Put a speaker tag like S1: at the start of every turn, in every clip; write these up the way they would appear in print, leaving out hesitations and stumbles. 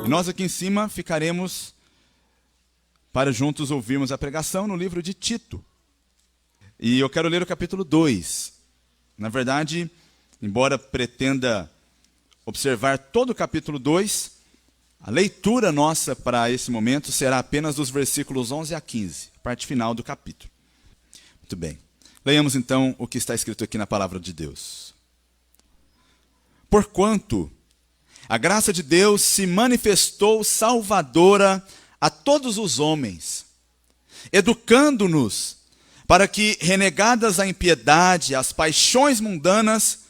S1: E nós aqui em cima ficaremos para juntos ouvirmos a pregação no livro de Tito. E eu quero ler o capítulo 2. Na verdade, embora pretenda observar todo o capítulo 2, a leitura nossa para esse momento será apenas dos versículos 11 a 15, parte final do capítulo. Muito bem. Leiamos então o que está escrito aqui na palavra de Deus. Porquanto a graça de Deus se manifestou salvadora a todos os homens, educando-nos para que, renegadas a impiedade, as paixões mundanas,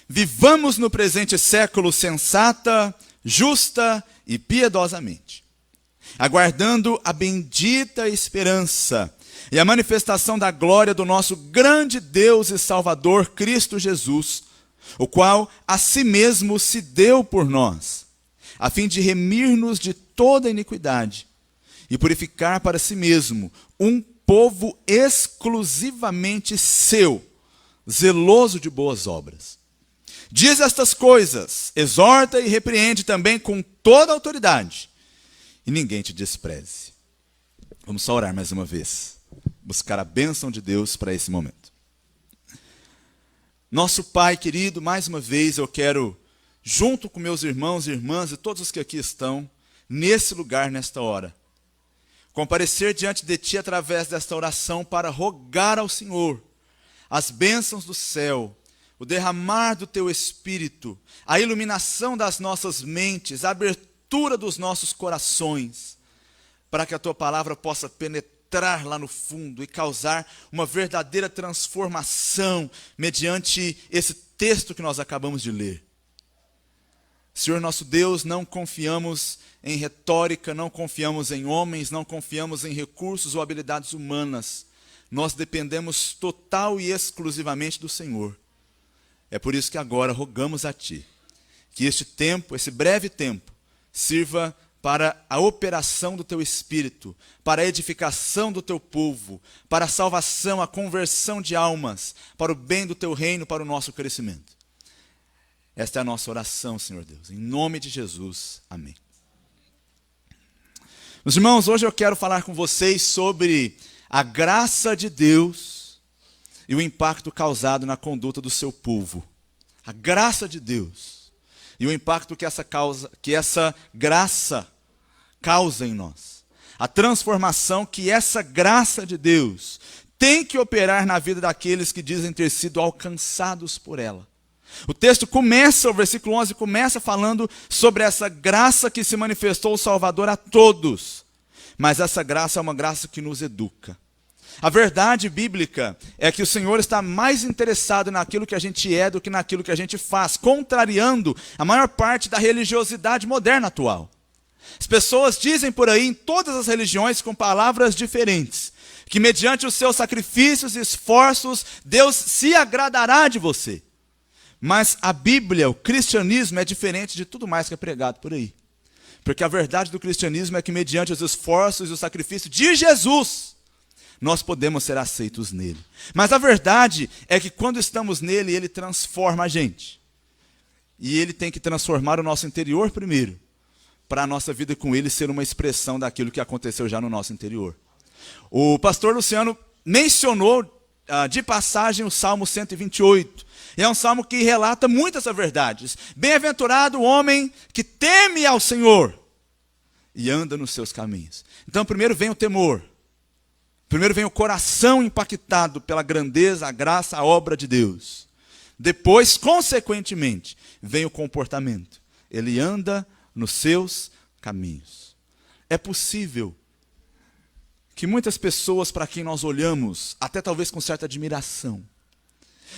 S1: vivamos no presente século sensata, justa e piedosamente, aguardando a bendita esperança e a manifestação da glória do nosso grande Deus e Salvador Cristo Jesus, o qual a si mesmo se deu por nós, a fim de remir-nos de toda iniquidade e purificar para si mesmo um povo exclusivamente seu, zeloso de boas obras. Diz estas coisas, exorta e repreende também com toda a autoridade, e ninguém te despreze. Vamos só orar mais uma vez, buscar a bênção de Deus para esse momento. Nosso Pai querido, mais uma vez eu quero, junto com meus irmãos e irmãs e todos os que aqui estão, nesse lugar, nesta hora, comparecer diante de Ti através desta oração para rogar ao Senhor as bênçãos do céu, o derramar do Teu Espírito, a iluminação das nossas mentes, a abertura dos nossos corações, para que a Tua palavra possa penetrar lá no fundo e causar uma verdadeira transformação mediante esse texto que nós acabamos de ler. Senhor nosso Deus, não confiamos em retórica, não confiamos em homens, não confiamos em recursos ou habilidades humanas. Nós dependemos total e exclusivamente do Senhor. É por isso que agora rogamos a Ti, que este tempo, esse breve tempo, sirva para a operação do Teu Espírito, para a edificação do Teu povo, para a salvação, a conversão de almas, para o bem do Teu reino, para o nosso crescimento. Esta é a nossa oração, Senhor Deus. Em nome de Jesus. Amém. Meus irmãos, hoje eu quero falar com vocês sobre a graça de Deus e o impacto causado na conduta do seu povo. A graça de Deus e o impacto que essa graça causa em nós. A transformação que essa graça de Deus tem que operar na vida daqueles que dizem ter sido alcançados por ela. O texto começa, o versículo 11, começa falando sobre essa graça que se manifestou o Salvador a todos. Mas essa graça é uma graça que nos educa. A verdade bíblica é que o Senhor está mais interessado naquilo que a gente é do que naquilo que a gente faz, contrariando a maior parte da religiosidade moderna atual. As pessoas dizem por aí, em todas as religiões, com palavras diferentes, que mediante os seus sacrifícios e esforços, Deus se agradará de você. Mas a Bíblia, o cristianismo, é diferente de tudo mais que é pregado por aí. Porque a verdade do cristianismo é que mediante os esforços e o sacrifício de Jesus, nós podemos ser aceitos nele. Mas a verdade é que quando estamos nele, ele transforma a gente. E ele tem que transformar o nosso interior primeiro, para a nossa vida com ele ser uma expressão daquilo que aconteceu já no nosso interior. O pastor Luciano mencionou de passagem o Salmo 128. E é um salmo que relata muitas verdades. Bem-aventurado o homem que teme ao Senhor e anda nos seus caminhos. Então primeiro vem o temor. Primeiro vem o coração impactado pela grandeza, a graça, a obra de Deus. Depois, consequentemente, vem o comportamento. Ele anda nos seus caminhos. É possível que muitas pessoas para quem nós olhamos, até talvez com certa admiração,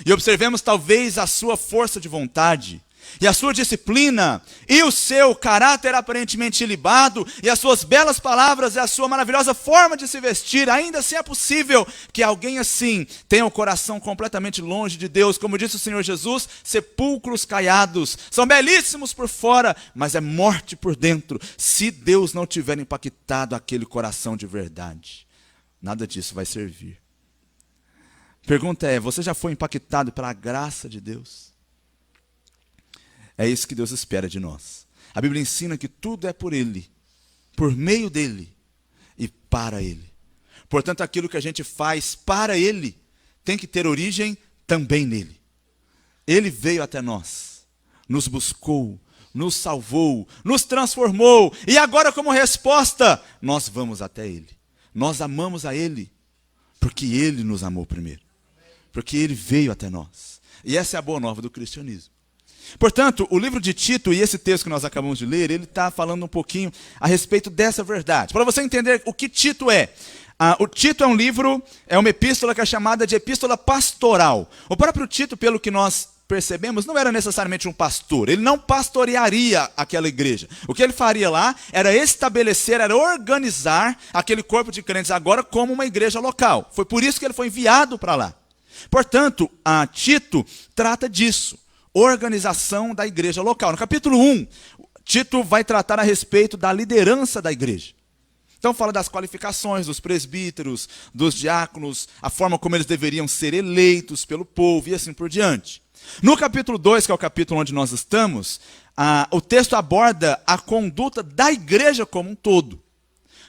S1: e observemos talvez a sua força de vontade, e a sua disciplina, e o seu caráter aparentemente ilibado, e as suas belas palavras, e a sua maravilhosa forma de se vestir, ainda assim é possível que alguém assim tenha o coração completamente longe de Deus. Como disse o Senhor Jesus, sepulcros caiados, são belíssimos por fora, mas é morte por dentro, se Deus não tiver impactado aquele coração de verdade. Nada disso vai servir. Pergunta é, você já foi impactado pela graça de Deus? É isso que Deus espera de nós. A Bíblia ensina que tudo é por Ele, por meio dEle e para Ele. Portanto, aquilo que a gente faz para Ele tem que ter origem também nele. Ele veio até nós, nos buscou, nos salvou, nos transformou. E agora, como resposta, nós vamos até Ele. Nós amamos a Ele, porque Ele nos amou primeiro. Porque Ele veio até nós. E essa é a boa nova do cristianismo. Portanto, o livro de Tito e esse texto que nós acabamos de ler, ele está falando um pouquinho a respeito dessa verdade. Para você entender o que Tito é. O Tito é um livro, é uma epístola que é chamada de epístola pastoral. O próprio Tito, pelo que nós percebemos, não era necessariamente um pastor. Ele não pastorearia aquela igreja. O que ele faria lá era estabelecer, era organizar aquele corpo de crentes agora como uma igreja local. Foi por isso que ele foi enviado para lá. Portanto, Tito trata disso. Organização da igreja local. No capítulo 1, Tito vai tratar a respeito da liderança da igreja. Então fala das qualificações dos presbíteros, dos diáconos, a forma como eles deveriam ser eleitos pelo povo e assim por diante. No capítulo 2, que é o capítulo onde nós estamos, o texto aborda a conduta da igreja como um todo.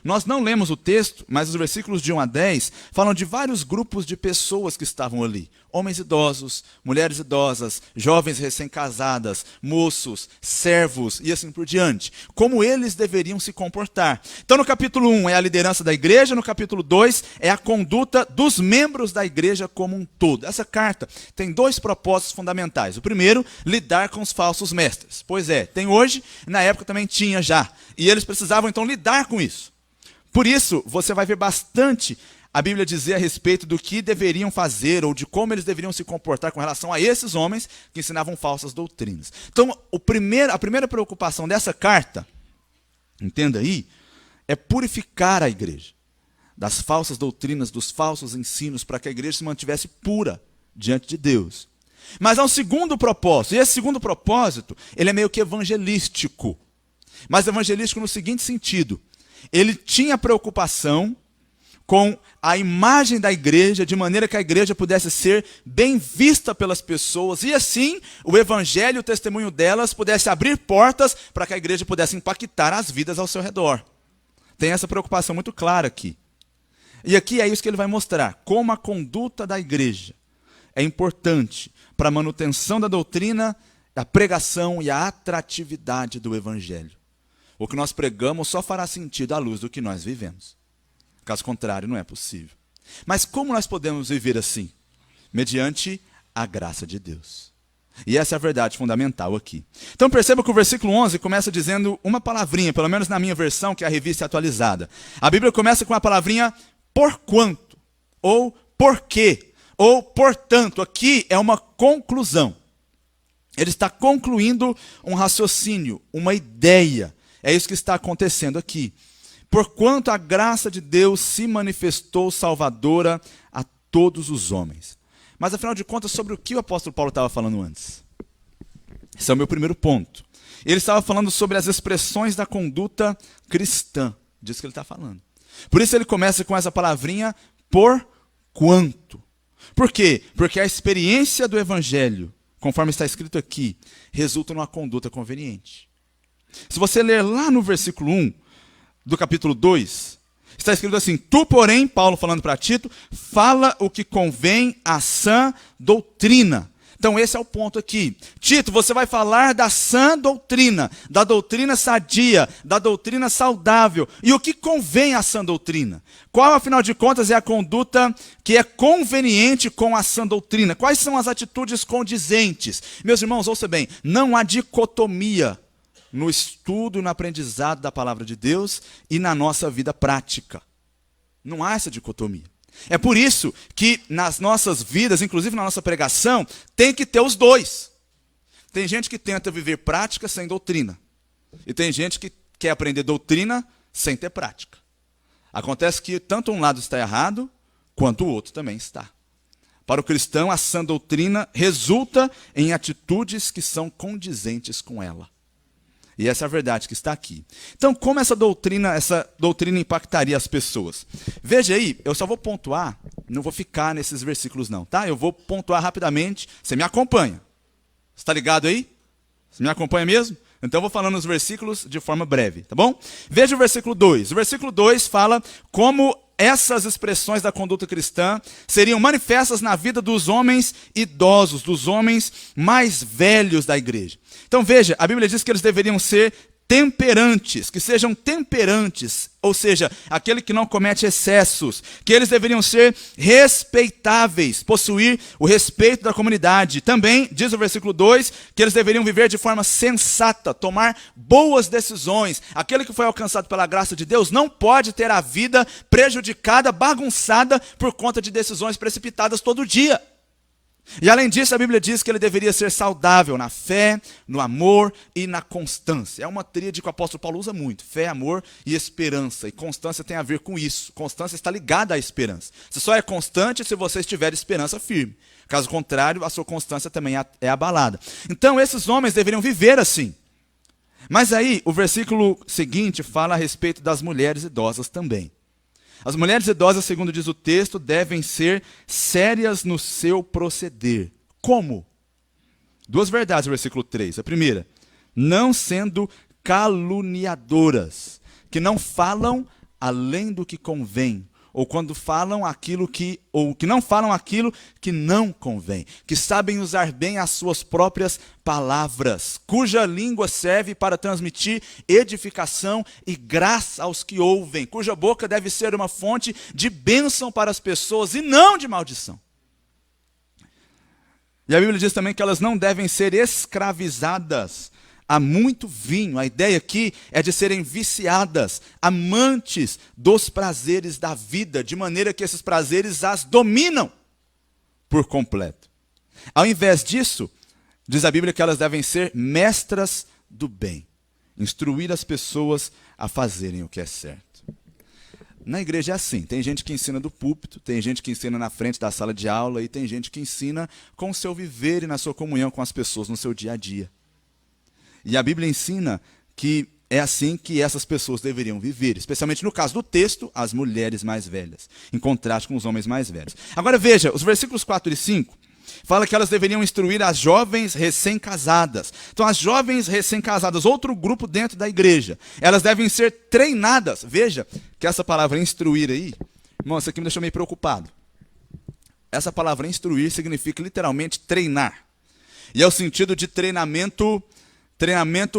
S1: Nós não lemos o texto, mas os versículos de 1 a 10 falam de vários grupos de pessoas que estavam ali. Homens idosos, mulheres idosas, jovens recém-casadas, moços, servos e assim por diante. Como eles deveriam se comportar. Então no capítulo 1 é a liderança da igreja, no capítulo 2 é a conduta dos membros da igreja como um todo. Essa carta tem dois propósitos fundamentais. O primeiro, lidar com os falsos mestres. Pois é, tem hoje, na época também tinha já. E eles precisavam então lidar com isso. Por isso, você vai ver bastante a Bíblia dizer a respeito do que deveriam fazer ou de como eles deveriam se comportar com relação a esses homens que ensinavam falsas doutrinas. Então, a primeira preocupação dessa carta, entenda aí, é purificar a igreja das falsas doutrinas, dos falsos ensinos, para que a igreja se mantivesse pura diante de Deus. Mas há um segundo propósito, e esse segundo propósito, ele é meio que evangelístico. Mas evangelístico no seguinte sentido: ele tinha preocupação com a imagem da igreja, de maneira que a igreja pudesse ser bem vista pelas pessoas, e assim o evangelho e o testemunho delas pudesse abrir portas para que a igreja pudesse impactar as vidas ao seu redor. Tem essa preocupação muito clara aqui. E aqui é isso que ele vai mostrar, como a conduta da igreja é importante para a manutenção da doutrina, a pregação e a atratividade do evangelho. O que nós pregamos só fará sentido à luz do que nós vivemos. Caso contrário, não é possível. Mas como nós podemos viver assim? Mediante a graça de Deus. E essa é a verdade fundamental aqui. Então perceba que o versículo 11 começa dizendo uma palavrinha, pelo menos na minha versão, que é a revista atualizada. A Bíblia começa com a palavrinha porquanto, ou porquê, ou portanto. Aqui é uma conclusão. Ele está concluindo um raciocínio, uma ideia. É isso que está acontecendo aqui. Porquanto a graça de Deus se manifestou salvadora a todos os homens. Mas afinal de contas, sobre o que o apóstolo Paulo estava falando antes? Esse é o meu primeiro ponto. Ele estava falando sobre as expressões da conduta cristã. Disso que ele está falando. Por isso ele começa com essa palavrinha porquanto. Por quê? Porque a experiência do evangelho, conforme está escrito aqui, resulta numa conduta conveniente. Se você ler lá no versículo 1 do capítulo 2, está escrito assim: tu, porém, Paulo falando para Tito, fala o que convém à sã doutrina. Então esse é o ponto aqui. Tito, você vai falar da sã doutrina, da doutrina sadia, da doutrina saudável. E o que convém à sã doutrina? Qual, afinal de contas, é a conduta que é conveniente com a sã doutrina? Quais são as atitudes condizentes? Meus irmãos, ouça bem, não há dicotomia no estudo e no aprendizado da palavra de Deus e na nossa vida prática. Não há essa dicotomia. É por isso que nas nossas vidas, inclusive na nossa pregação, tem que ter os dois. Tem gente que tenta viver prática sem doutrina. E tem gente que quer aprender doutrina sem ter prática. Acontece que tanto um lado está errado, quanto o outro também está. Para o cristão, a sã doutrina resulta em atitudes que são condizentes com ela. E essa é a verdade que está aqui. Então, como essa doutrina impactaria as pessoas? Veja aí, eu só vou pontuar, não vou ficar nesses versículos não, tá? Eu vou pontuar rapidamente, você me acompanha. Você está ligado aí? Você me acompanha mesmo? Então eu vou falando os versículos de forma breve, tá bom? Veja o versículo 2. O versículo 2 fala como essas expressões da conduta cristã seriam manifestas na vida dos homens idosos, dos homens mais velhos da igreja. Então veja, a Bíblia diz que eles deveriam ser temperantes, que sejam temperantes, ou seja, aquele que não comete excessos, que eles deveriam ser respeitáveis, possuir o respeito da comunidade. Também, diz o versículo 2, que eles deveriam viver de forma sensata, tomar boas decisões. Aquele que foi alcançado pela graça de Deus não pode ter a vida prejudicada, bagunçada, por conta de decisões precipitadas todo dia. E além disso, a Bíblia diz que ele deveria ser saudável na fé, no amor e na constância. É uma tríade que o apóstolo Paulo usa muito: fé, amor e esperança. E constância tem a ver com isso. Constância está ligada à esperança. Você só é constante se você estiver esperança firme. Caso contrário, a sua constância também é abalada. Então, esses homens deveriam viver assim. Mas aí, o versículo seguinte fala a respeito das mulheres idosas também. As mulheres idosas, segundo diz o texto, devem ser sérias no seu proceder. Como? Duas verdades no versículo 3. A primeira, não sendo caluniadoras, que não falam além do que convém, ou quando falam aquilo que, ou que não falam aquilo que não convém, que sabem usar bem as suas próprias palavras, cuja língua serve para transmitir edificação e graça aos que ouvem, cuja boca deve ser uma fonte de bênção para as pessoas e não de maldição. E a Bíblia diz também que elas não devem ser escravizadas há muito vinho. A ideia aqui é de serem viciadas, amantes dos prazeres da vida, de maneira que esses prazeres as dominam por completo. Ao invés disso, diz a Bíblia que elas devem ser mestras do bem, instruir as pessoas a fazerem o que é certo. Na igreja é assim, tem gente que ensina do púlpito, tem gente que ensina na frente da sala de aula e tem gente que ensina com o seu viver e na sua comunhão com as pessoas no seu dia a dia. E a Bíblia ensina que é assim que essas pessoas deveriam viver, especialmente no caso do texto, as mulheres mais velhas, em contraste com os homens mais velhos. Agora veja, os versículos 4 e 5, fala que elas deveriam instruir as jovens recém-casadas. Então as jovens recém-casadas, outro grupo dentro da igreja, elas devem ser treinadas. Veja que essa palavra instruir aí, irmão, isso aqui me deixou meio preocupado. Essa palavra instruir significa literalmente treinar. E é o sentido de treinamento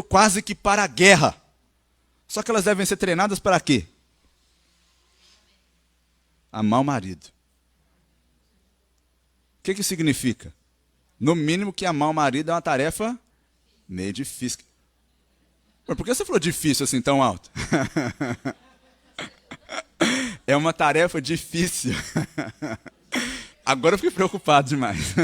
S1: quase que para a guerra. Só que elas devem ser treinadas para quê? Amar o marido. O que significa? No mínimo que amar o marido é uma tarefa meio difícil. Mas por que você falou difícil assim tão alto? É uma tarefa difícil. Agora eu fiquei preocupado demais.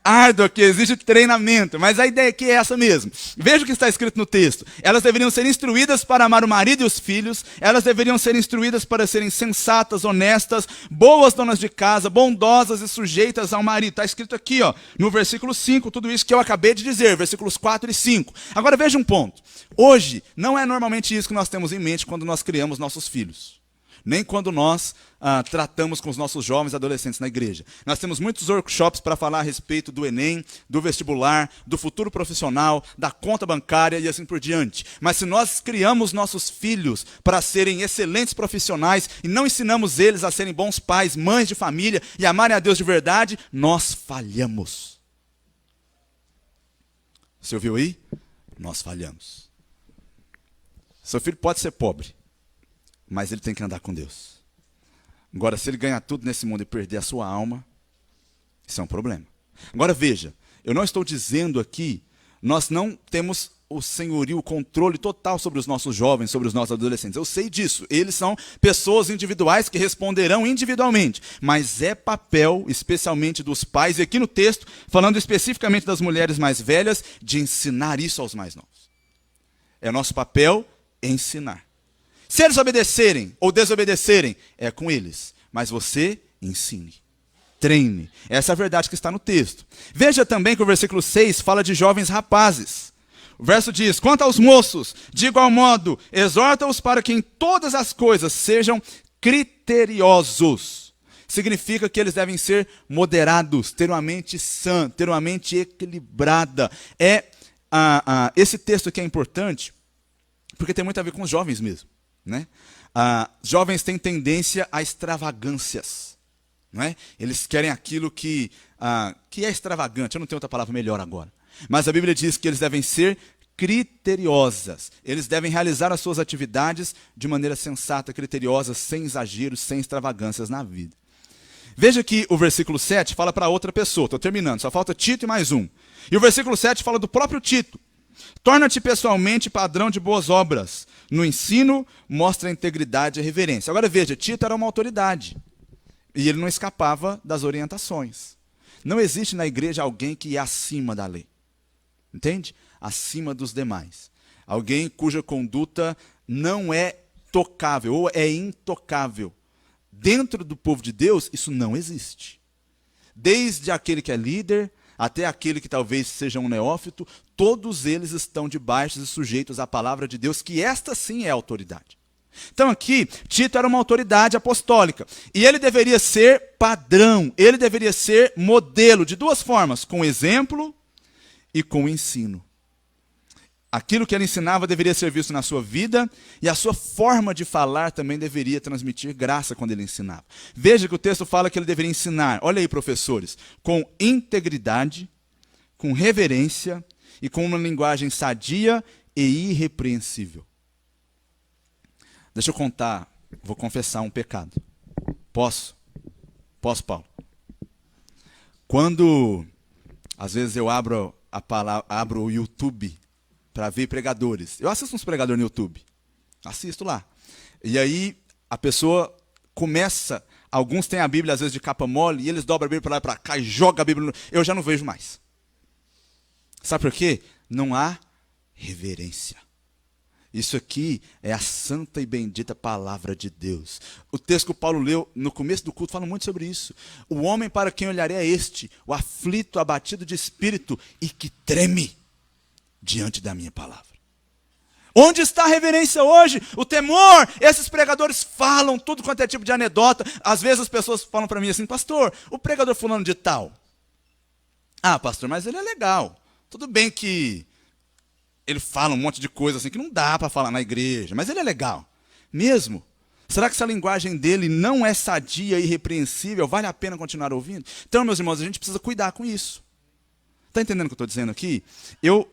S1: Árdua, que exige treinamento, mas a ideia aqui é essa mesmo. Veja o que está escrito no texto. Elas deveriam ser instruídas para amar o marido e os filhos, elas deveriam ser instruídas para serem sensatas, honestas, boas donas de casa, bondosas e sujeitas ao marido. Está escrito aqui, no versículo 5, tudo isso que eu acabei de dizer, versículos 4 e 5. Agora veja um ponto. Hoje, não é normalmente isso que nós temos em mente quando nós criamos nossos filhos. Nem quando nós tratamos com os nossos jovens e adolescentes na igreja. Nós temos muitos workshops para falar a respeito do Enem, do vestibular, do futuro profissional, da conta bancária e assim por diante. Mas se nós criamos nossos filhos para serem excelentes profissionais e não ensinamos eles a serem bons pais, mães de família e amarem a Deus de verdade, nós falhamos. Você ouviu aí? Nós falhamos. Seu filho pode ser pobre, mas ele tem que andar com Deus. Agora, se ele ganhar tudo nesse mundo e perder a sua alma, isso é um problema. Agora veja, eu não estou dizendo aqui, nós não temos o senhorio, o controle total sobre os nossos jovens, sobre os nossos adolescentes. Eu sei disso, eles são pessoas individuais que responderão individualmente. Mas é papel, especialmente dos pais, e aqui no texto, falando especificamente das mulheres mais velhas, de ensinar isso aos mais novos. É nosso papel ensinar. Se eles obedecerem ou desobedecerem, é com eles. Mas você ensine, treine. Essa é a verdade que está no texto. Veja também que o versículo 6 fala de jovens rapazes. O verso diz: quanto aos moços, de igual modo, exorta-os para que em todas as coisas sejam criteriosos. Significa que eles devem ser moderados, ter uma mente sã, ter uma mente equilibrada. esse texto aqui é importante porque tem muito a ver com os jovens mesmo, né? Jovens têm tendência a extravagâncias, não é? Eles querem aquilo que é extravagante. Eu não tenho outra palavra melhor agora. Mas a Bíblia diz que eles devem ser criteriosas. Eles devem realizar as suas atividades de maneira sensata, criteriosa, sem exageros, sem extravagâncias na vida. Veja que o versículo 7 fala para outra pessoa. Estou terminando, só falta Tito e mais um. E o versículo 7 fala do próprio Tito. Torna-te pessoalmente padrão de boas obras. No ensino, mostra integridade e reverência. Agora veja, Tito era uma autoridade. E ele não escapava das orientações. Não existe na igreja alguém que é acima da lei. Entende? Acima dos demais. Alguém cuja conduta não é tocável ou é intocável. Dentro do povo de Deus, isso não existe. Desde aquele que é líder, até aquele que talvez seja um neófito, todos eles estão debaixo e sujeitos à palavra de Deus, que esta sim é autoridade. Então aqui, Tito era uma autoridade apostólica. E ele deveria ser padrão, ele deveria ser modelo de duas formas, com exemplo e com ensino. Aquilo que ele ensinava deveria ser visto na sua vida e a sua forma de falar também deveria transmitir graça quando ele ensinava. Veja que o texto fala que ele deveria ensinar, olha aí professores, com integridade, com reverência e com uma linguagem sadia e irrepreensível. Deixa eu contar, vou confessar um pecado. Posso? Posso, Paulo? Quando, às vezes eu abro o YouTube para ver pregadores. Eu assisto uns pregadores no YouTube. Assisto lá. E aí a pessoa começa, alguns têm a Bíblia às vezes de capa mole, e eles dobram a Bíblia para lá e para cá e jogam a Bíblia. Eu já não vejo mais. Sabe por quê? Não há reverência. Isso aqui é a santa e bendita palavra de Deus. O texto que o Paulo leu no começo do culto fala muito sobre isso. O homem para quem olharei é este, o aflito, abatido de espírito e que treme diante da minha palavra. Onde está a reverência hoje? O temor. Esses pregadores falam tudo quanto é tipo de anedota. Às vezes as pessoas falam para mim assim, pastor, o pregador fulano de tal. Ah, pastor, mas ele é legal. Tudo bem que ele fala um monte de coisa assim que não dá para falar na igreja, mas ele é legal. Mesmo? Será que essa linguagem dele não é sadia e irrepreensível? Vale a pena continuar ouvindo? Então, meus irmãos, a gente precisa cuidar com isso. Está entendendo o que eu estou dizendo aqui? Eu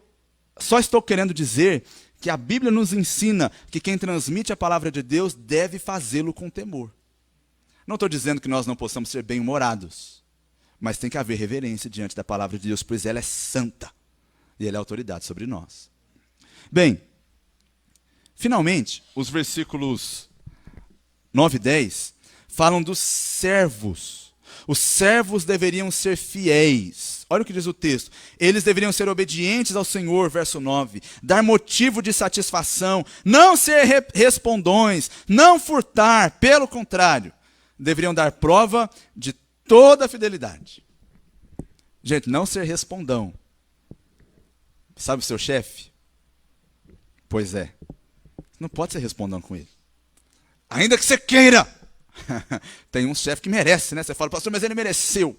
S1: só estou querendo dizer que a Bíblia nos ensina que quem transmite a palavra de Deus deve fazê-lo com temor. Não estou dizendo que nós não possamos ser bem-humorados, mas tem que haver reverência diante da palavra de Deus, pois ela é santa e ela é autoridade sobre nós. Bem, finalmente, os versículos 9 e 10 falam dos servos. Os servos deveriam ser fiéis. Olha o que diz o texto. Eles deveriam ser obedientes ao Senhor, verso 9. Dar motivo de satisfação. Não ser respondões. Não furtar. Pelo contrário, deveriam dar prova de toda a fidelidade. Gente, não ser respondão. Sabe o seu chefe? Pois é. Não pode ser respondão com ele. Ainda que você queira. Tem um chefe que merece, né? Você fala, pastor, mas ele mereceu.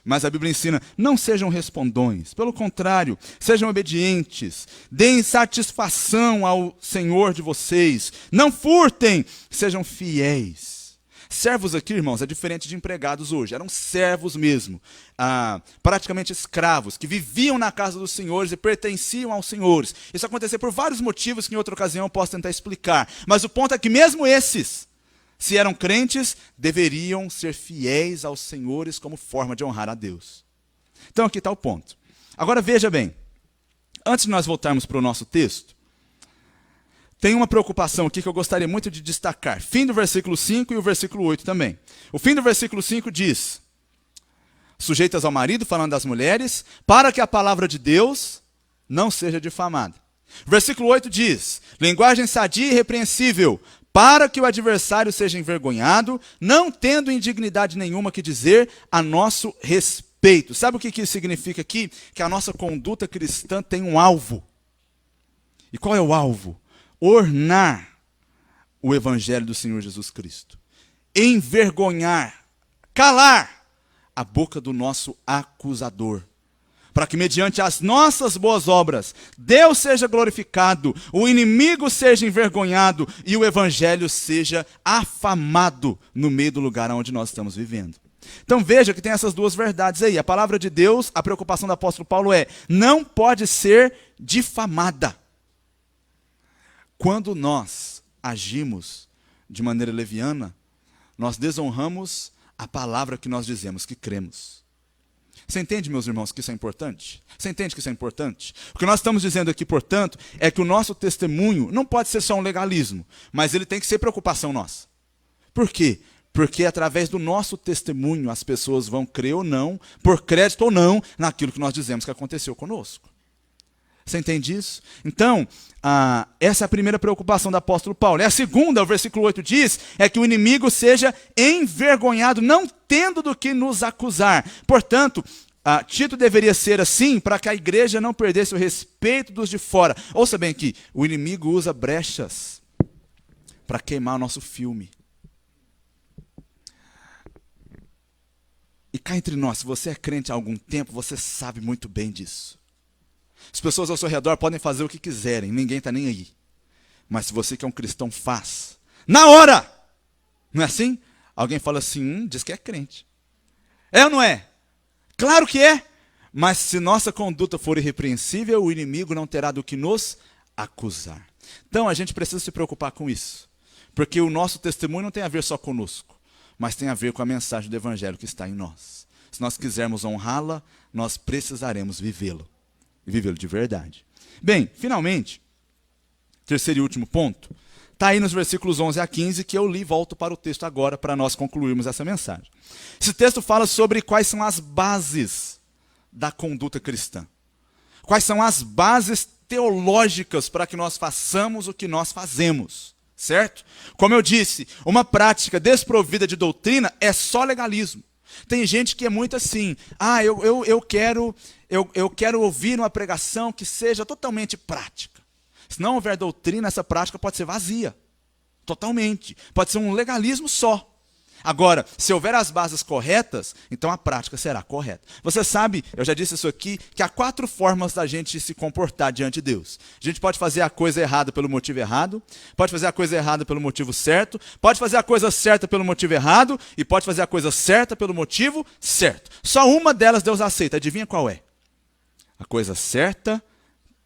S1: Mas a Bíblia ensina, não sejam respondões. Pelo contrário, sejam obedientes. Deem satisfação ao Senhor de vocês. Não furtem, sejam fiéis. Servos aqui, irmãos, é diferente de empregados hoje. Eram servos mesmo. Praticamente escravos, que viviam na casa dos senhores e pertenciam aos senhores. Isso acontecia por vários motivos que em outra ocasião eu posso tentar explicar. Mas o ponto é que mesmo esses, se eram crentes, deveriam ser fiéis aos senhores como forma de honrar a Deus. Então aqui está o ponto. Agora veja bem, antes de nós voltarmos para o nosso texto, tem uma preocupação aqui que eu gostaria muito de destacar. Fim do versículo 5 e o versículo 8 também. O fim do versículo 5 diz, sujeitas ao marido, falando das mulheres, para que a palavra de Deus não seja difamada. Versículo 8 diz, linguagem sadia e irrepreensível, para que o adversário seja envergonhado, não tendo indignidade nenhuma que dizer a nosso respeito. Sabe o que isso significa aqui? Que a nossa conduta cristã tem um alvo. E qual é o alvo? Ornar o evangelho do Senhor Jesus Cristo. Envergonhar, calar a boca do nosso acusador. para que mediante as nossas boas obras, Deus seja glorificado, o inimigo seja envergonhado e o evangelho seja afamado no meio do lugar onde nós estamos vivendo. Então veja que tem essas duas verdades aí. A palavra de Deus, a preocupação do apóstolo Paulo não pode ser difamada. Quando nós agimos de maneira leviana, nós desonramos a palavra que nós dizemos que cremos. Você entende, meus irmãos, que isso é importante? Você entende que isso é importante? O que nós estamos dizendo aqui, portanto, é que o nosso testemunho não pode ser só um legalismo, mas ele tem que ser preocupação nossa. Por quê? Porque através do nosso testemunho as pessoas vão crer ou não, por crédito ou não, naquilo que nós dizemos que aconteceu conosco. Você entende isso? Então, essa é a primeira preocupação do apóstolo Paulo. E a segunda, o versículo 8 diz, é que o inimigo seja envergonhado, não tendo do que nos acusar. Portanto, Tito deveria ser assim para que a igreja não perdesse o respeito dos de fora. Ouça bem aqui, o inimigo usa brechas para queimar o nosso filme. E cá entre nós, se você é crente há algum tempo, você sabe muito bem disso. As pessoas ao seu redor podem fazer o que quiserem, ninguém está nem aí. Mas se você que é um cristão faz, na hora! Não é assim? Alguém fala assim, diz que é crente. É ou não é? Claro que é! Mas se nossa conduta for irrepreensível, o inimigo não terá do que nos acusar. Então a gente precisa se preocupar com isso. Porque o nosso testemunho não tem a ver só conosco, mas tem a ver com a mensagem do evangelho que está em nós. Se nós quisermos honrá-la, nós precisaremos vivê-lo. E vivê-lo de verdade. Bem, finalmente, terceiro e último ponto, está aí nos versículos 11 a 15, que eu li e volto para o texto agora, para nós concluirmos essa mensagem. Esse texto fala sobre quais são as bases da conduta cristã. Quais são as bases teológicas para que nós façamos o que nós fazemos. Certo? Como eu disse, uma prática desprovida de doutrina é só legalismo. Tem gente que é muito assim, eu quero ouvir uma pregação que seja totalmente prática. Se não houver doutrina, essa prática pode ser vazia. Totalmente. Pode ser um legalismo só. Agora, se houver as bases corretas, então a prática será correta. Você sabe, eu já disse isso aqui, que há 4 formas da gente se comportar diante de Deus. A gente pode fazer a coisa errada pelo motivo errado, pode fazer a coisa errada pelo motivo certo, pode fazer a coisa certa pelo motivo errado e pode fazer a coisa certa pelo motivo certo. Só uma delas Deus aceita. Adivinha qual é? A coisa certa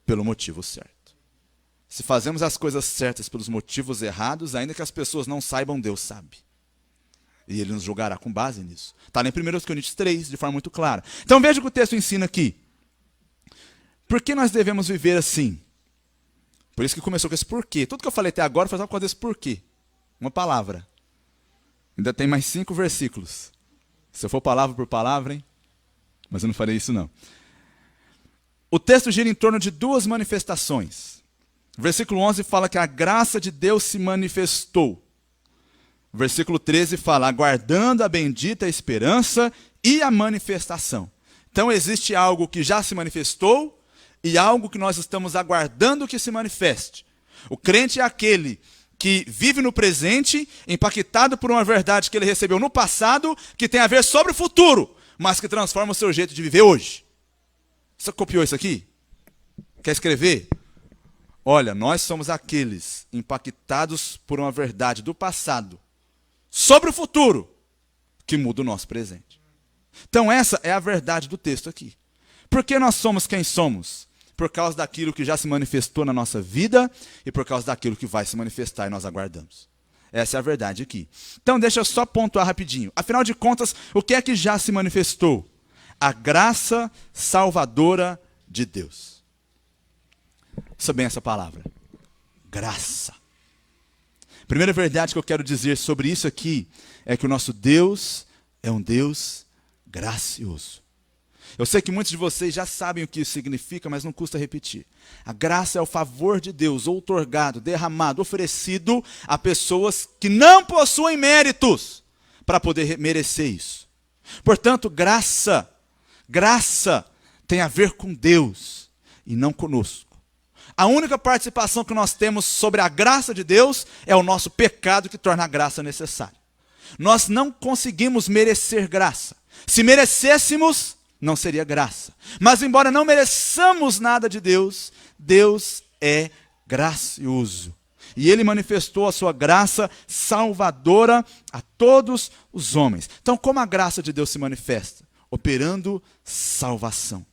S1: pelo motivo certo. Se fazemos as coisas certas pelos motivos errados, ainda que as pessoas não saibam, Deus sabe. E ele nos julgará com base nisso. Está em 1 Coríntios 3, de forma muito clara. Então veja o que o texto ensina aqui. Por que nós devemos viver assim? Por isso que começou com esse porquê. Tudo que eu falei até agora foi só por causa desse porquê. Uma palavra. Ainda tem mais 5 versículos. Se eu for palavra por palavra, hein? Mas eu não farei isso não. O texto gira em torno de 2 manifestações. O versículo 11 fala que a graça de Deus se manifestou. O versículo 13 fala, aguardando a bendita esperança e a manifestação. Então existe algo que já se manifestou e algo que nós estamos aguardando que se manifeste. O crente é aquele que vive no presente, impactado por uma verdade que ele recebeu no passado, que tem a ver sobre o futuro, mas que transforma o seu jeito de viver hoje. Você copiou isso aqui? Quer escrever? Olha, nós somos aqueles impactados por uma verdade do passado, sobre o futuro, que muda o nosso presente. Então essa é a verdade do texto aqui. Por que nós somos quem somos? Por causa daquilo que já se manifestou na nossa vida e por causa daquilo que vai se manifestar e nós aguardamos. Essa é a verdade aqui. Então deixa eu só pontuar rapidinho. Afinal de contas, o que é que já se manifestou? A graça salvadora de Deus. Ouça bem essa palavra. Graça. Primeira verdade que eu quero dizer sobre isso aqui é que o nosso Deus é um Deus gracioso. Eu sei que muitos de vocês já sabem o que isso significa, mas não custa repetir. A graça é o favor de Deus outorgado, derramado, oferecido a pessoas que não possuem méritos para poder merecer isso. Portanto, graça tem a ver com Deus e não conosco. A única participação que nós temos sobre a graça de Deus é o nosso pecado que torna a graça necessária. Nós não conseguimos merecer graça. Se merecêssemos, não seria graça. Mas embora não mereçamos nada de Deus, Deus é gracioso. E Ele manifestou a sua graça salvadora a todos os homens. Então, como a graça de Deus se manifesta? Operando salvação.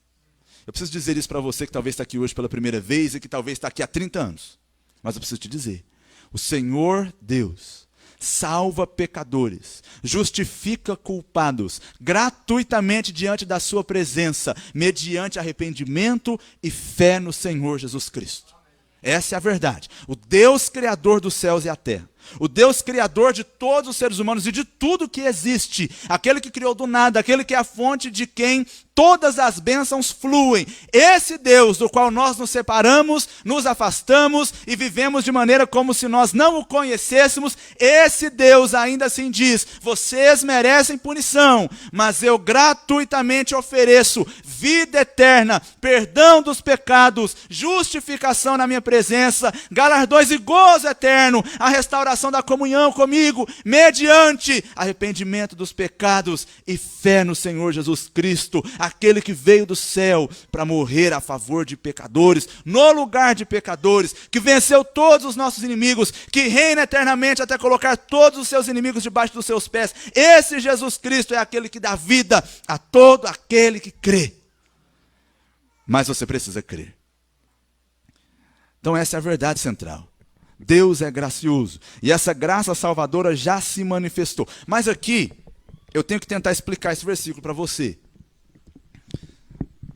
S1: Eu preciso dizer isso para você que talvez está aqui hoje pela primeira vez e que talvez está aqui há 30 anos. Mas eu preciso te dizer, o Senhor Deus salva pecadores, justifica culpados, gratuitamente diante da sua presença, mediante arrependimento e fé no Senhor Jesus Cristo. Essa é a verdade. O Deus criador dos céus e a terra, o Deus criador de todos os seres humanos e de tudo que existe, aquele que criou do nada, aquele que é a fonte de quem todas as bênçãos fluem. Esse Deus do qual nós nos separamos, nos afastamos e vivemos de maneira como se nós não o conhecêssemos, esse Deus ainda assim diz: vocês merecem punição, mas eu gratuitamente ofereço vida eterna, perdão dos pecados, justificação na minha presença, galardões e gozo eterno, a restauração da comunhão comigo, mediante arrependimento dos pecados e fé no Senhor Jesus Cristo, aquele que veio do céu para morrer a favor de pecadores, no lugar de pecadores, que venceu todos os nossos inimigos, que reina eternamente até colocar todos os seus inimigos debaixo dos seus pés. Esse Jesus Cristo é aquele que dá vida a todo aquele que crê. Mas você precisa crer. Então essa é a verdade central. Deus é gracioso. E essa graça salvadora já se manifestou. Mas aqui, eu tenho que tentar explicar esse versículo para você.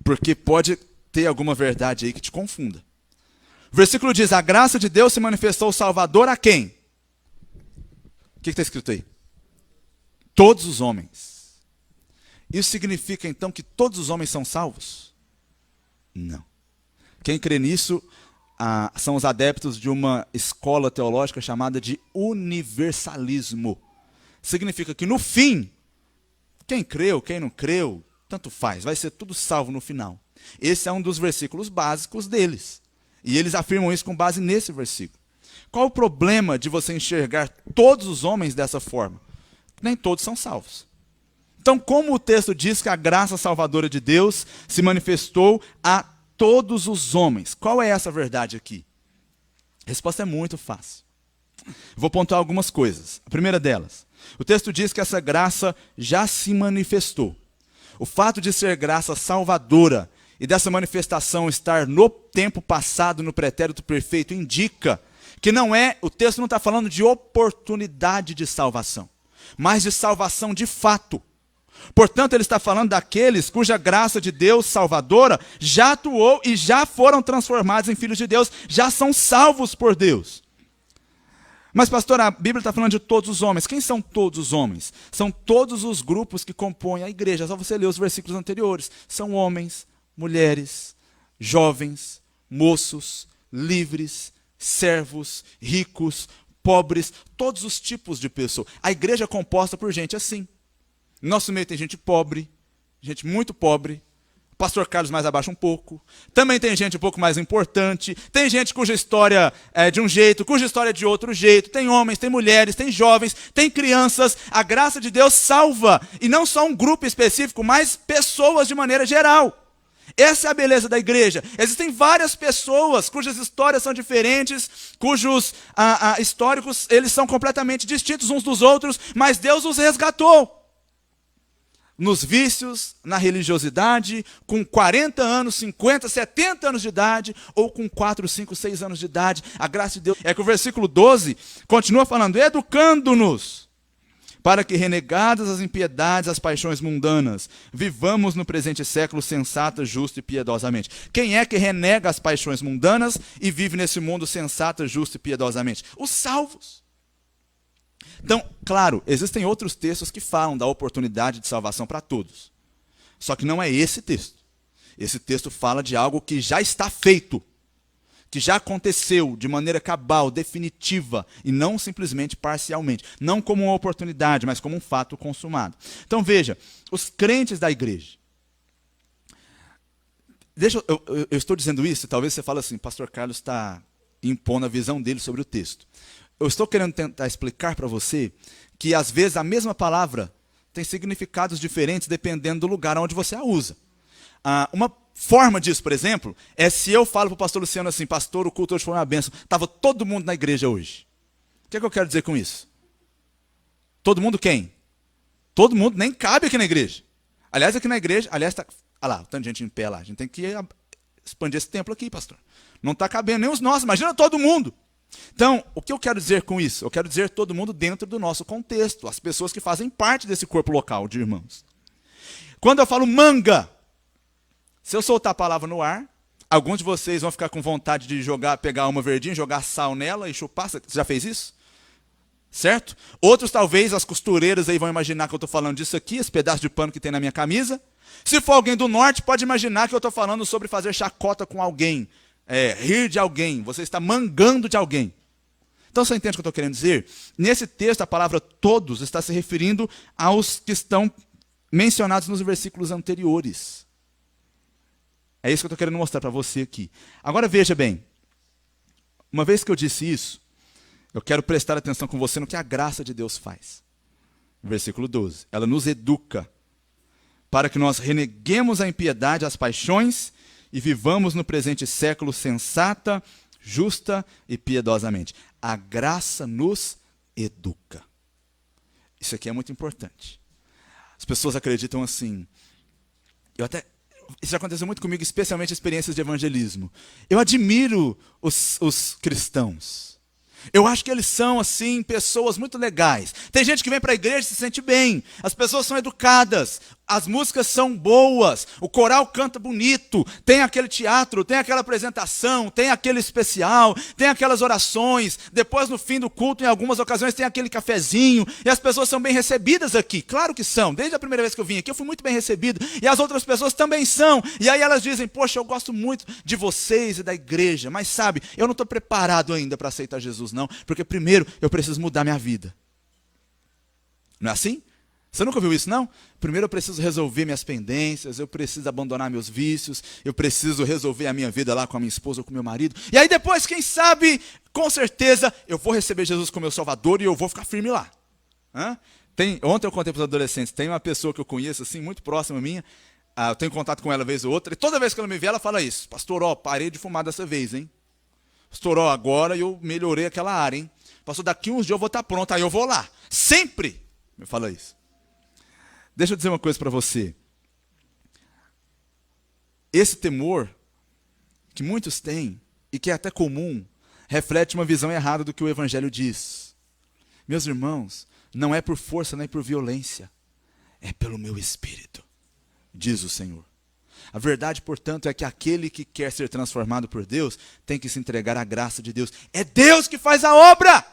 S1: Porque pode ter alguma verdade aí que te confunda. O versículo diz: a graça de Deus se manifestou salvador a quem? O que está escrito aí? Todos os homens. Isso significa então que todos os homens são salvos? Não. Quem crê nisso são os adeptos de uma escola teológica chamada de universalismo. Significa que no fim, quem creu, quem não creu, tanto faz, vai ser tudo salvo no final. Esse é um dos versículos básicos deles. E eles afirmam isso com base nesse versículo. Qual o problema de você enxergar todos os homens dessa forma? Nem todos são salvos. Então, como o texto diz que a graça salvadora de Deus se manifestou a todos os homens? Qual é essa verdade aqui? A resposta é muito fácil. Vou pontuar algumas coisas. A primeira delas, o texto diz que essa graça já se manifestou. O fato de ser graça salvadora e dessa manifestação estar no tempo passado, no pretérito perfeito, indica que o texto não está falando de oportunidade de salvação, mas de salvação de fato. Portanto, ele está falando daqueles cuja graça de Deus salvadora já atuou e já foram transformados em filhos de Deus, já são salvos por Deus. Mas, pastor, a Bíblia está falando de todos os homens. Quem são todos os homens? São todos os grupos que compõem a igreja. Só você ler os versículos anteriores. São homens, mulheres, jovens, moços, livres, servos, ricos, pobres, todos os tipos de pessoas. A igreja é composta por gente assim. No nosso meio tem gente pobre, gente muito pobre. Pastor Carlos mais abaixo um pouco. Também tem gente um pouco mais importante. Tem gente cuja história é de um jeito, cuja história é de outro jeito. Tem homens, tem mulheres, tem jovens, tem crianças. A graça de Deus salva. E não só um grupo específico, mas pessoas de maneira geral. Essa é a beleza da igreja. Existem várias pessoas cujas histórias são diferentes, cujos históricos eles são completamente distintos uns dos outros, mas Deus os resgatou. Nos vícios, na religiosidade, com 40 anos, 50, 70 anos de idade, ou com 4, 5, 6 anos de idade, a graça de Deus. É que o versículo 12 continua falando: educando-nos, para que, renegadas as impiedades, as paixões mundanas, vivamos no presente século sensata, justa e piedosamente. Quem é que renega as paixões mundanas e vive nesse mundo sensata, justa e piedosamente? Os salvos. Então, claro, existem outros textos que falam da oportunidade de salvação para todos. Só que não é esse texto. Esse texto fala de algo que já está feito, que já aconteceu de maneira cabal, definitiva, e não simplesmente parcialmente. Não como uma oportunidade, mas como um fato consumado. Então veja, os crentes da igreja. Eu estou dizendo isso, talvez você fale assim, pastor Carlos está impondo a visão dele sobre o texto. Eu estou querendo tentar explicar para você que às vezes a mesma palavra tem significados diferentes dependendo do lugar onde você a usa. Uma forma disso, por exemplo, é se eu falo para o pastor Luciano assim, pastor, o culto hoje foi uma bênção, estava todo mundo na igreja hoje. O que é que eu quero dizer com isso? Todo mundo quem? Todo mundo nem cabe aqui na igreja. Aliás, aqui na igreja, tá, olha lá, tanta gente em pé lá, a gente tem que expandir esse templo aqui, pastor. Não está cabendo nem os nossos, imagina todo mundo. Então, o que eu quero dizer com isso? Eu quero dizer todo mundo dentro do nosso contexto, as pessoas que fazem parte desse corpo local de irmãos. Quando eu falo manga, se eu soltar a palavra no ar, alguns de vocês vão ficar com vontade de pegar uma verdinha, jogar sal nela e chupar. Você já fez isso? Certo? Outros, talvez, as costureiras aí vão imaginar que eu estou falando disso aqui, esse pedaço de pano que tem na minha camisa. Se for alguém do norte, pode imaginar que eu estou falando sobre fazer chacota com alguém, rir de alguém, você está mangando de alguém. Então, você entende o que eu estou querendo dizer? Nesse texto, a palavra todos está se referindo aos que estão mencionados nos versículos anteriores. É isso que eu estou querendo mostrar para você aqui. Agora veja bem, uma vez que eu disse isso, eu quero prestar atenção com você no que a graça de Deus faz. Versículo 12. Ela nos educa para que nós reneguemos a impiedade, as paixões e vivamos no presente século sensata, justa e piedosamente. A graça nos educa. Isso aqui é muito importante. As pessoas acreditam assim. Isso já aconteceu muito comigo, especialmente experiências de evangelismo. Eu admiro os cristãos. Eu acho que eles são, assim, pessoas muito legais. Tem gente que vem para a igreja e se sente bem. As pessoas são educadas. As músicas são boas. O coral canta bonito. Tem aquele teatro, tem aquela apresentação, tem aquele especial, tem aquelas orações. Depois, no fim do culto, em algumas ocasiões, tem aquele cafezinho. E as pessoas são bem recebidas aqui. Claro que são. Desde a primeira vez que eu vim aqui, eu fui muito bem recebido. E as outras pessoas também são. E aí elas dizem, poxa, eu gosto muito de vocês e da igreja. Mas sabe, eu não estou preparado ainda para aceitar Jesus, não. Porque primeiro eu preciso mudar minha vida. Não é assim? Você nunca ouviu isso, não? Primeiro eu preciso resolver minhas pendências, eu preciso abandonar meus vícios, eu preciso resolver a minha vida lá com a minha esposa ou com o meu marido. E aí depois, quem sabe, com certeza, eu vou receber Jesus como meu Salvador e eu vou ficar firme lá. Ontem eu contei para os adolescentes, tem uma pessoa que eu conheço, assim, muito próxima minha, eu tenho contato com ela vez ou outra, e toda vez que ela me vê, ela fala isso. Pastor, parei de fumar dessa vez, hein? Pastor, agora eu melhorei aquela área, hein? Pastor, daqui uns dias eu vou estar pronto, aí eu vou lá. Sempre me fala isso. Deixa eu dizer uma coisa para você. Esse temor que muitos têm, e que é até comum, reflete uma visão errada do que o Evangelho diz. Meus irmãos, não é por força nem por violência, é pelo meu Espírito, diz o Senhor. A verdade, portanto, é que aquele que quer ser transformado por Deus tem que se entregar à graça de Deus. É Deus que faz a obra!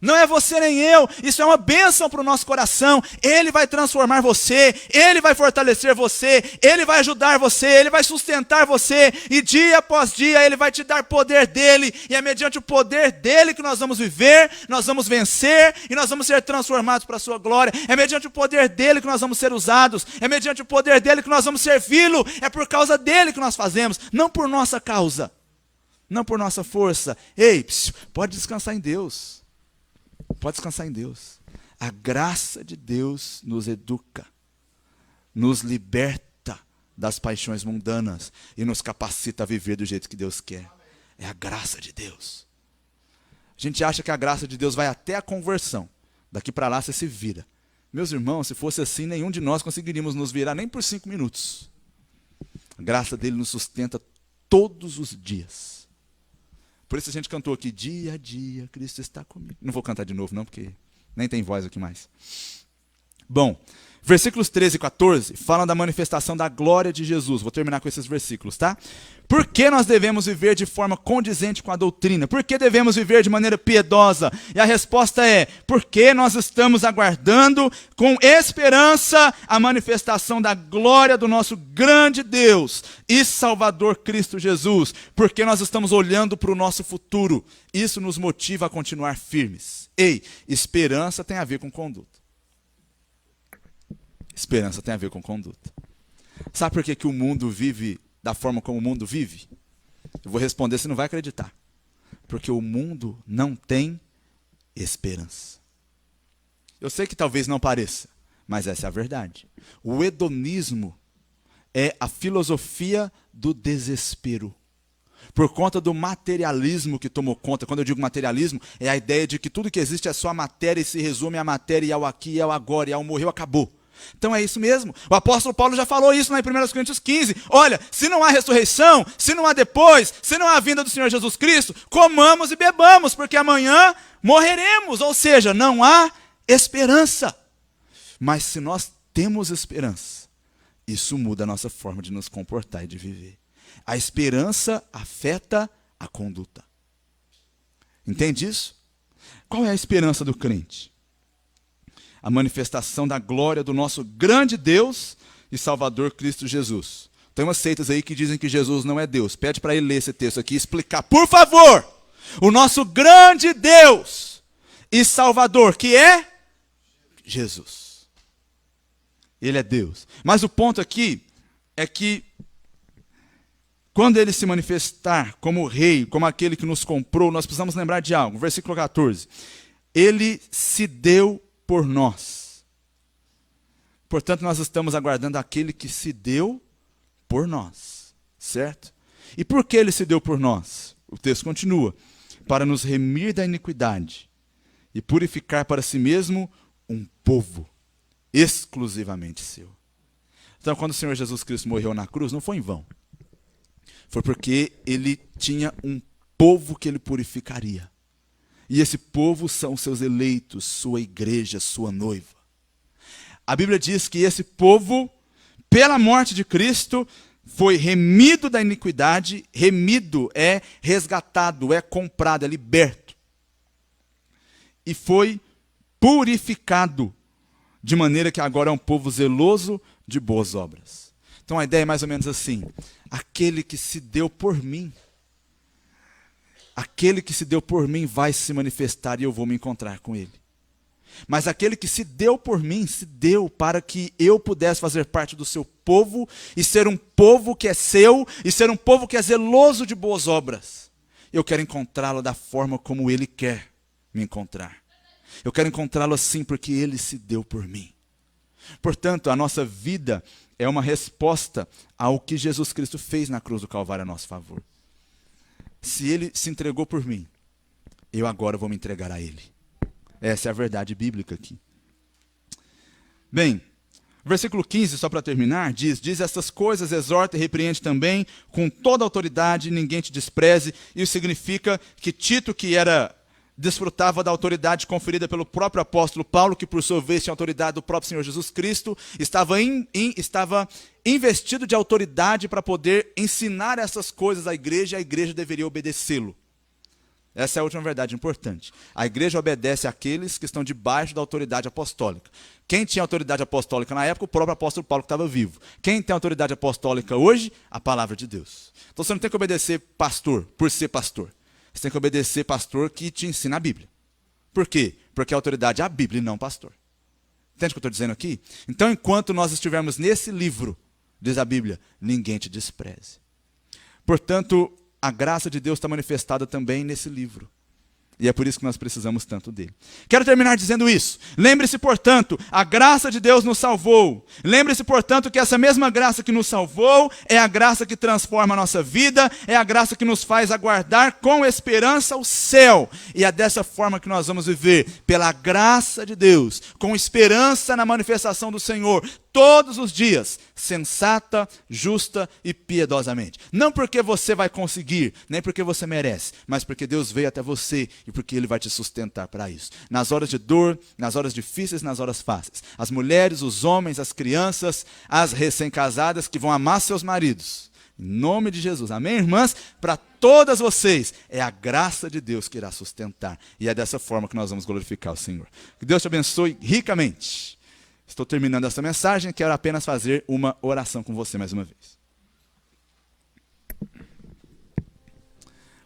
S1: Não é você nem eu, isso é uma bênção para o nosso coração. Ele vai transformar você, Ele vai fortalecer você, Ele vai ajudar você, Ele vai sustentar você, e dia após dia Ele vai te dar poder dEle, e é mediante o poder dEle que nós vamos viver, nós vamos vencer, e nós vamos ser transformados para a sua glória. É mediante o poder dEle que nós vamos ser usados, é mediante o poder dEle que nós vamos servi-lo, é por causa dEle que nós fazemos, não por nossa causa, não por nossa força. Ei, pode descansar em Deus. Pode descansar em Deus. A graça de Deus nos educa, nos liberta das paixões mundanas e nos capacita a viver do jeito que Deus quer. É a graça de Deus. A gente acha que a graça de Deus vai até a conversão. Daqui para lá você se vira. Meus irmãos, se fosse assim, nenhum de nós conseguiríamos nos virar nem por 5 minutos. A graça dele nos sustenta todos os dias. Por isso a gente cantou aqui, dia a dia, Cristo está comigo. Não vou cantar de novo não, porque nem tem voz aqui mais. Bom, versículos 13 e 14 falam da manifestação da glória de Jesus. Vou terminar com esses versículos, tá? Por que nós devemos viver de forma condizente com a doutrina? Por que devemos viver de maneira piedosa? E a resposta é, porque nós estamos aguardando com esperança a manifestação da glória do nosso grande Deus e Salvador Cristo Jesus. Porque nós estamos olhando para o nosso futuro. Isso nos motiva a continuar firmes. Ei, esperança tem a ver com conduta. Esperança tem a ver com conduta. Sabe por que o mundo vive da forma como o mundo vive? Eu vou responder, você não vai acreditar. Porque o mundo não tem esperança. Eu sei que talvez não pareça, mas essa é a verdade. O hedonismo é a filosofia do desespero. Por conta do materialismo que tomou conta. Quando eu digo materialismo, é a ideia de que tudo que existe é só a matéria e se resume à matéria e ao aqui e ao agora, e ao morreu, acabou. Então é isso mesmo. O apóstolo Paulo já falou isso lá em 1 Coríntios 15. Olha, se não há ressurreição, se não há depois, se não há a vinda do Senhor Jesus Cristo, comamos e bebamos, porque amanhã morreremos. Ou seja, não há esperança. Mas se nós temos esperança, isso muda a nossa forma de nos comportar e de viver. A esperança afeta a conduta. Entende isso? Qual é a esperança do crente? A manifestação da glória do nosso grande Deus e Salvador Cristo Jesus. Tem umas seitas aí que dizem que Jesus não é Deus. Pede para ele ler esse texto aqui e explicar, por favor. O nosso grande Deus e Salvador, que é Jesus. Ele é Deus. Mas o ponto aqui é que quando ele se manifestar como rei, como aquele que nos comprou, nós precisamos lembrar de algo. Versículo 14. Ele se deu por nós. Portanto, nós estamos aguardando aquele que se deu por nós. Certo? E por que ele se deu por nós? O texto continua. Para nos remir da iniquidade e purificar para si mesmo um povo exclusivamente seu. Então, quando o Senhor Jesus Cristo morreu na cruz, não foi em vão. Foi porque ele tinha um povo que ele purificaria. E esse povo são seus eleitos, sua igreja, sua noiva. A Bíblia diz que esse povo, pela morte de Cristo, foi remido da iniquidade. Remido é resgatado, é comprado, é liberto. E foi purificado, de maneira que agora é um povo zeloso de boas obras. Então a ideia é mais ou menos assim: aquele que se deu por mim, aquele que se deu por mim vai se manifestar e eu vou me encontrar com ele. Mas aquele que se deu por mim, se deu para que eu pudesse fazer parte do seu povo e ser um povo que é seu e ser um povo que é zeloso de boas obras. Eu quero encontrá-lo da forma como ele quer me encontrar. Eu quero encontrá-lo assim porque ele se deu por mim. Portanto, a nossa vida é uma resposta ao que Jesus Cristo fez na cruz do Calvário a nosso favor. Se ele se entregou por mim, eu agora vou me entregar a ele. Essa é a verdade bíblica aqui. Bem, versículo 15, só para terminar, diz estas coisas, exorta e repreende também com toda autoridade, ninguém te despreze. Isso significa que Tito, que desfrutava da autoridade conferida pelo próprio apóstolo Paulo, que por sua vez tinha autoridade do próprio Senhor Jesus Cristo, estava investido de autoridade para poder ensinar essas coisas à igreja, e a igreja deveria obedecê-lo. Essa é a última verdade importante. A igreja obedece àqueles que estão debaixo da autoridade apostólica. Quem tinha autoridade apostólica na época? O próprio apóstolo Paulo que estava vivo. Quem tem autoridade apostólica hoje? A palavra de Deus. Então você não tem que obedecer pastor por ser pastor. Você tem que obedecer pastor que te ensina a Bíblia. Por quê? Porque a autoridade é a Bíblia e não o pastor. Entende o que eu estou dizendo aqui? Então, enquanto nós estivermos nesse livro, diz a Bíblia, ninguém te despreze. Portanto, a graça de Deus está manifestada também nesse livro. E é por isso que nós precisamos tanto dele. Quero terminar dizendo isso. Lembre-se, portanto, a graça de Deus nos salvou. Lembre-se, portanto, que essa mesma graça que nos salvou é a graça que transforma a nossa vida, é a graça que nos faz aguardar com esperança o céu. E é dessa forma que nós vamos viver, pela graça de Deus, com esperança na manifestação do Senhor, todos os dias, sensata, justa e piedosamente. Não porque você vai conseguir, nem porque você merece, mas porque Deus veio até você e porque Ele vai te sustentar para isso. Nas horas de dor, nas horas difíceis, nas horas fáceis. As mulheres, os homens, as crianças, as recém-casadas que vão amar seus maridos. Em nome de Jesus. Amém, irmãs? Para todas vocês, é a graça de Deus que irá sustentar. E é dessa forma que nós vamos glorificar o Senhor. Que Deus te abençoe ricamente. Estou terminando essa mensagem, quero apenas fazer uma oração com você mais uma vez.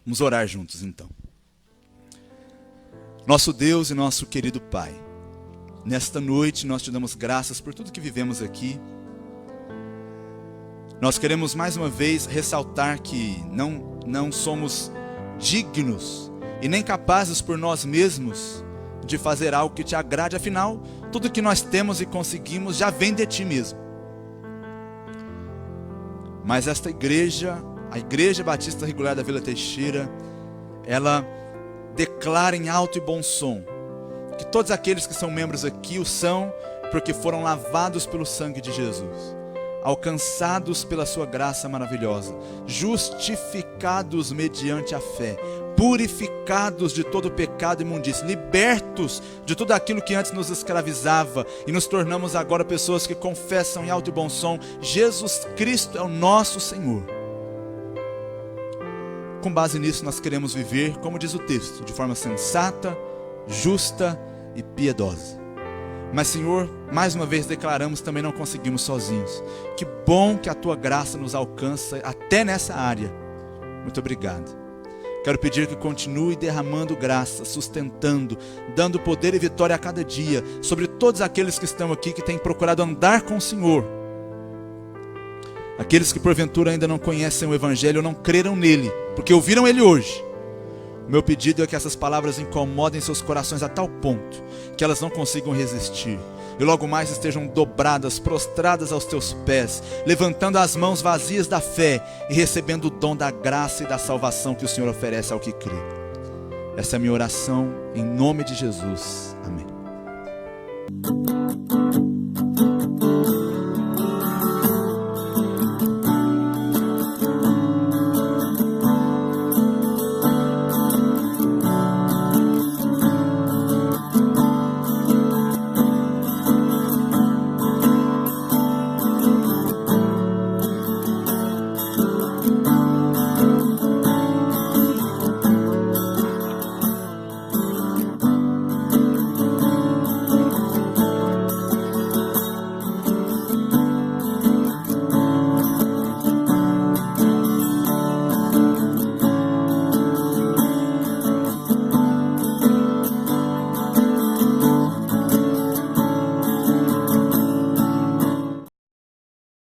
S1: Vamos orar juntos então. Nosso Deus e nosso querido Pai, nesta noite nós te damos graças por tudo que vivemos aqui. Nós queremos mais uma vez ressaltar que não somos dignos e nem capazes por nós mesmos de fazer algo que te agrade, afinal, Tudo que nós temos e conseguimos já vem de Ti mesmo. Mas esta igreja, a Igreja Batista Regular da Vila Teixeira, ela declara em alto e bom som que todos aqueles que são membros aqui o são porque foram lavados pelo sangue de Jesus, alcançados pela sua graça maravilhosa, justificados mediante a fé, purificados de todo pecado e imundícia, libertos de tudo aquilo que antes nos escravizava, e nos tornamos agora pessoas que confessam em alto e bom som: Jesus Cristo é o nosso Senhor. Com base nisso nós queremos viver, como diz o texto, de forma sensata, justa e piedosa. Mas, Senhor, mais uma vez declaramos, também não conseguimos sozinhos. Que bom que a Tua graça nos alcança até nessa área. Muito obrigado. Quero pedir que continue derramando graça, sustentando, dando poder e vitória a cada dia sobre todos aqueles que estão aqui, que têm procurado andar com o Senhor. Aqueles que porventura ainda não conhecem o Evangelho ou não creram nele, porque ouviram ele hoje. O meu pedido é que essas palavras incomodem seus corações a tal ponto que elas não consigam resistir, e logo mais estejam dobradas, prostradas aos teus pés, levantando as mãos vazias da fé e recebendo o dom da graça e da salvação que o Senhor oferece ao que crê. Essa é a minha oração, em nome de Jesus. Amém.